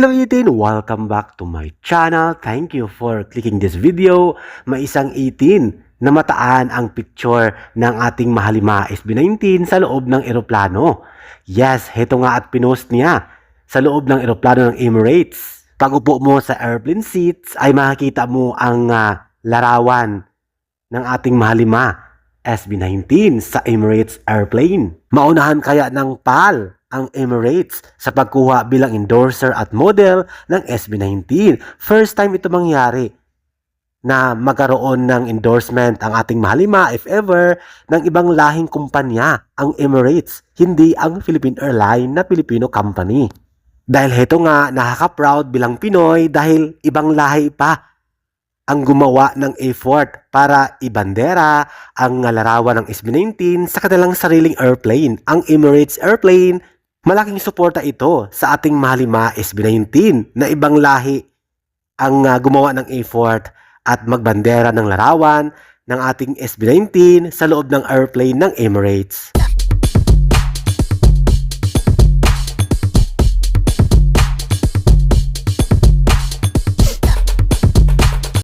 Hello 18! Welcome back to my channel. Thank you for clicking this video. May isang 18 na mataan ang picture ng ating mahalima SB19 sa loob ng eroplano. Yes, heto nga at pinost niya sa loob ng eroplano ng Emirates. Pag upo mo sa airplane seats ay makikita mo ang larawan ng ating mahalima SB19 sa Emirates airplane. Maunahan kaya ng PAL ang Emirates sa pagkuha bilang endorser at model ng SB19. First time ito mangyari na magkaroon ng endorsement ang ating mahalima, if ever, ng ibang lahing kumpanya ang Emirates, hindi ang Philippine Airline na Filipino company. Dahil heto nga, nakaka-proud bilang Pinoy dahil ibang lahi pa ang gumawa ng effort para ibandera ang larawan ng SB19 sa kanilang sariling airplane. Ang Emirates airplane, malaking suporta ito sa ating mahalima SB19 na ibang lahi ang gumawa ng effort at magbandera ng larawan ng ating SB19 sa loob ng airplane ng Emirates.